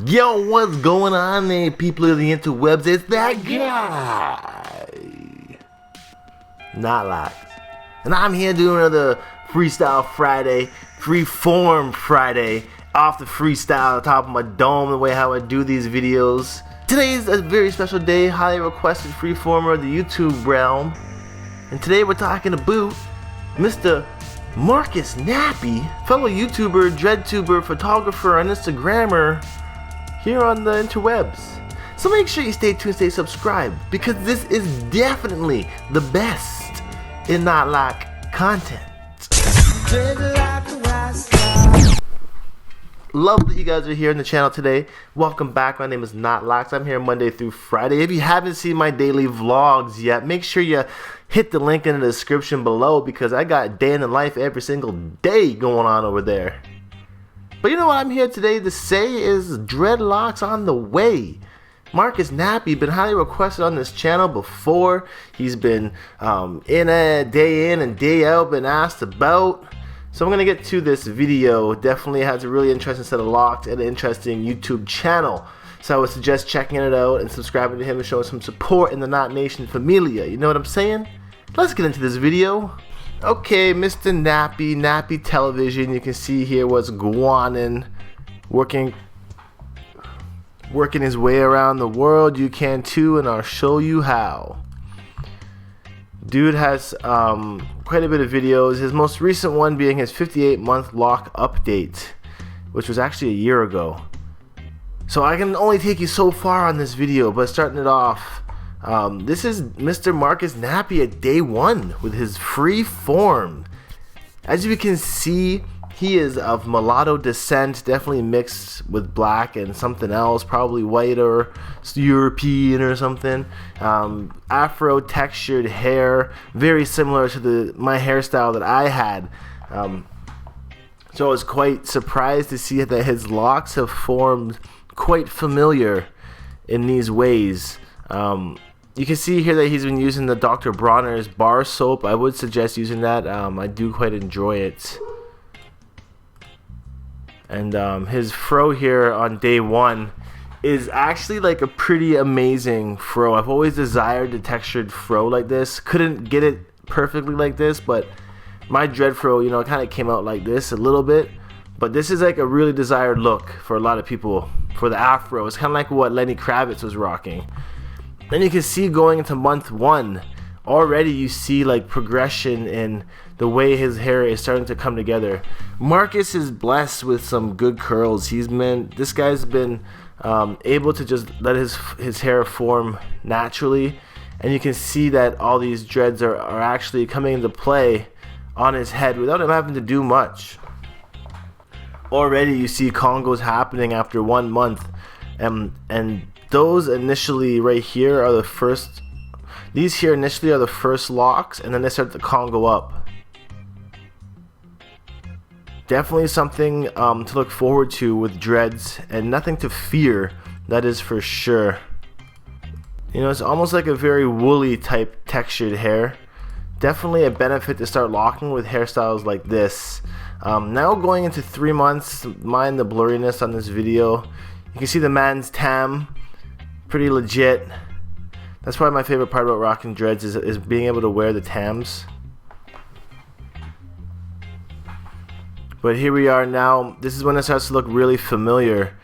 Yo, what's going on there, people of the interwebs? It's that guy, knotlocks, and I'm here doing another Freestyle Friday, Freeform Friday, off the freestyle, top of my dome, the way how I do these videos. Today is a very special day, highly requested freeformer of the YouTube realm, and today we're talking about Mr. Marcus Nappy, fellow YouTuber, DreadTuber, photographer, and Instagrammer here on the interwebs. So make sure you stay tuned, stay subscribed, because this is definitely the best in knotlock content. Love that you guys are here on the channel today. Welcome back. My name is knotlocks. I'm here Monday through Friday. If you haven't seen my daily vlogs yet, make sure you hit the link in the description below, because I got day in the life every single day going on over there. But you know what I'm here today to say is dreadlocks on the way. Marcus Nappy been highly requested on this channel before. He's been in and day out, been asked about. So I'm gonna get to this video. Definitely has a really interesting set of locks and an interesting YouTube channel. So I would suggest checking it out and subscribing to him and showing some support in the Knot Nation familia. You know what I'm saying? Let's get into this video. Okay, Mr. Nappy Television. You can see here what's going, working his way around the world. You can too, and I'll show you how. Dude has quite a bit of videos. His most recent one being his 58-month lock update, which was actually a year ago. So I can only take you so far on this video, but starting it off, this is Mr. Marcus Nappy at day one with his Freeform. As you can see, he is of mulatto descent, definitely mixed with black and something else, probably white or European or something. Afro textured hair, very similar to my hairstyle that I had. So I was quite surprised to see that his locks have formed quite familiar in these ways. You can see here that he's been using the Dr. Bronner's bar soap. I would suggest using that. I do quite enjoy it. And his fro here on day one is actually like a pretty amazing fro. I've always desired the textured fro like this. Couldn't get it perfectly like this, but my dread fro, you know, it kind of came out like this a little bit. But this is like a really desired look for a lot of people for the afro. It's kind of like what Lenny Kravitz was rocking. Then you can see going into month one, already you see like progression in the way his hair is starting to come together. Marcus is blessed with some good curls. This guy's been able to just let his hair form naturally, and you can see that all these dreads are actually coming into play on his head without him having to do much. Already you see congos happening after 1 month, and those initially right here are the first. These here initially are the first locks, and then they start to congo up. Definitely something to look forward to with dreads, and nothing to fear, that is for sure. You know, it's almost like a very woolly type textured hair. Definitely a benefit to start locking with hairstyles like this. Now going into 3 months, mind the blurriness on this video. You can see the man's tam, pretty legit. That's probably my favorite part about rocking dreads is being able to wear the tams. But here we are now. This is when it starts to look really familiar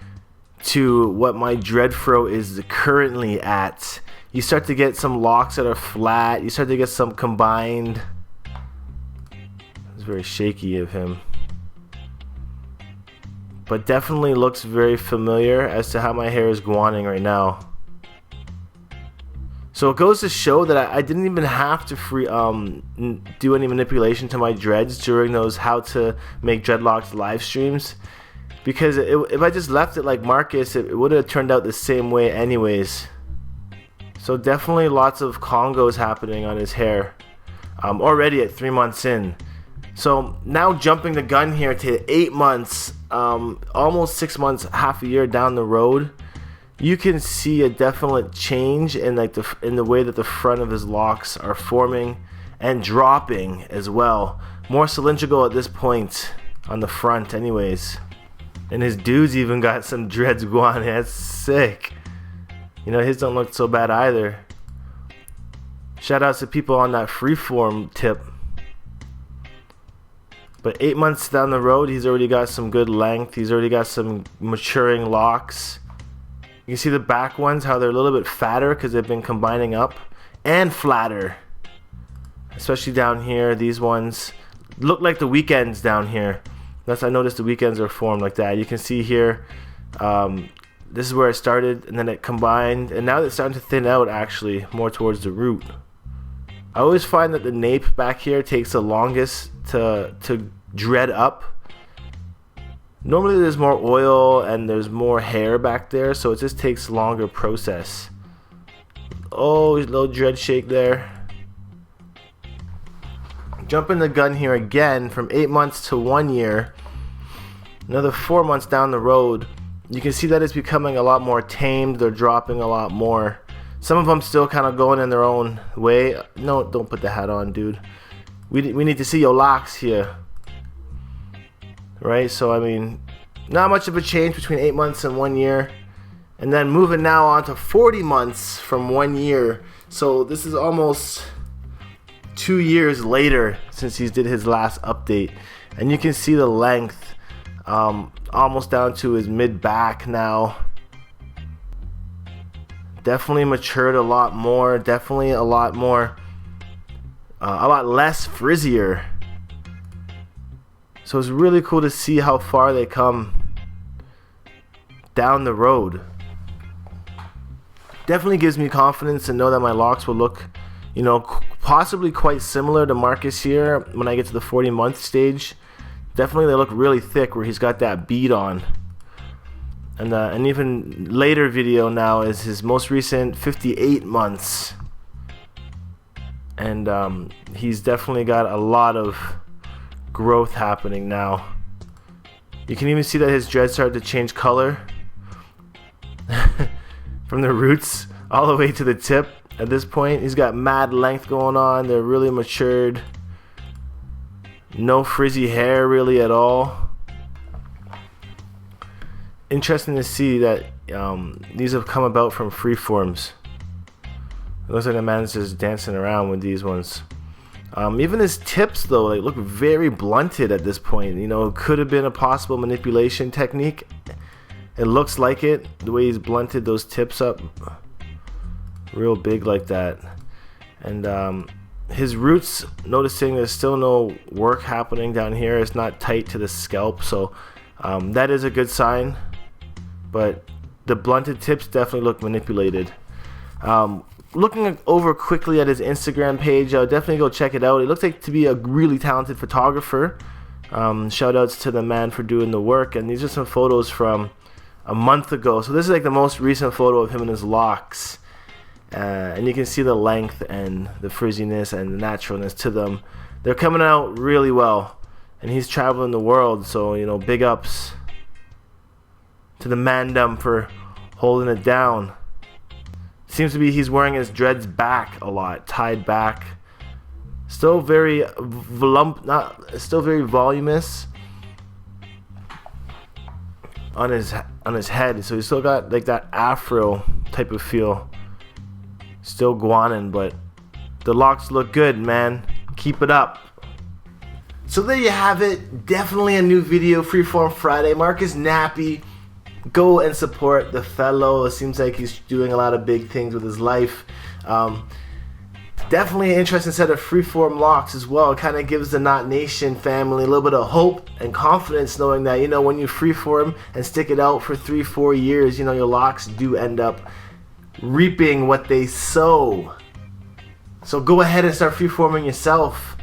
to what my dread fro is currently at. You start to get some locks that are flat. You start to get some combined. It's very shaky of him. But definitely looks very familiar as to how my hair is guaning right now. So it goes to show that I didn't even have to do any manipulation to my dreads during those how to make dreadlocks live streams, because if I just left it like Marcus, it would have turned out the same way anyways. So definitely lots of congos happening on his hair already at 3 months in. So now jumping the gun here to 8 months, almost 6 months, half a year down the road, you can see a definite change in the way that the front of his locks are forming and dropping as well. More cylindrical at this point on the front anyways. And his dude's even got some dreads going. That's sick. You know, his don't look so bad either. Shout outs to people on that freeform tip. But 8 months down the road, he's already got some good length. He's already got some maturing locks. You can see the back ones, how they're a little bit fatter because they've been combining up. And flatter. Especially down here, these ones look like the weekends down here. I noticed the weekends are formed like that. You can see here, this is where it started, and then it combined, and now it's starting to thin out actually, more towards the root. I always find that the nape back here takes the longest to dread up. Normally there's more oil and there's more hair back there, so it just takes longer process. Oh, little dread shake there. Jumping the gun here again from 8 months to 1 year. Another 4 months down the road, you can see that it's becoming a lot more tamed. They're dropping a lot more. Some of them still kind of going in their own way. No, don't put the hat on, dude. We need to see your locks here. Right, so I mean, not much of a change between 8 months and 1 year. And then moving now on to 40 months from 1 year. So this is almost 2 years later since he did his last update. And you can see the length almost down to his mid back now. Definitely matured a lot more. Definitely a lot more, a lot less frizzier. So it's really cool to see how far they come down the road. Definitely gives me confidence to know that my locks will look, you know, possibly quite similar to Marcus here when I get to the 40-month stage. Definitely they look really thick where he's got that bead on. And an even later video now is his most recent 58 months. And he's definitely got a lot of growth happening now. You can even see that his dreads started to change color. From the roots all the way to the tip. At this point, he's got mad length going on. They're really matured. No frizzy hair really at all. Interesting to see that these have come about from Freeforms. It looks like the man's just dancing around with these ones. Even his tips though, they look very blunted at this point. You know, it could have been a possible manipulation technique. It looks like it, the way he's blunted those tips up real big like that. And his roots, noticing there's still no work happening down here. It's not tight to the scalp, so that is a good sign. But the blunted tips definitely look manipulated. Looking over quickly at his Instagram page, definitely go check it out. It looks like to be a really talented photographer. Shout outs to the man for doing the work. And these are some photos from a month ago. So this is like the most recent photo of him and his locks. And you can see the length and the frizziness and the naturalness to them. They're coming out really well. And he's traveling the world, so, you know, big ups to the mandem for holding it down. Seems to be he's wearing his dreads back a lot, tied back. Still very still very voluminous on his head. So he's still got like that afro type of feel. Still guanin', but the locks look good, man. Keep it up. So there you have it. Definitely a new video, Freeform Friday. Marcus Nappy. Go and support the fellow. It seems like he's doing a lot of big things with his life. Definitely an interesting set of freeform locks as well. It kind of gives the Knot Nation family a little bit of hope and confidence, knowing that, you know, when you freeform and stick it out for 3-4 years, you know, your locks do end up reaping what they sow. So go ahead and start freeforming yourself.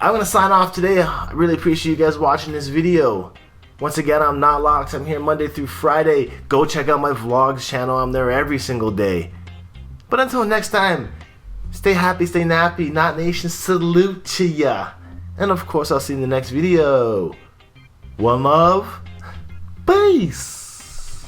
I'm going to sign off today. I really appreciate you guys watching this video. Once again, I'm knotlocks. I'm here Monday through Friday. Go check out my vlogs channel. I'm there every single day. But until next time, stay happy, stay nappy. Knot Nation, salute to ya. And of course, I'll see you in the next video. One love. Peace.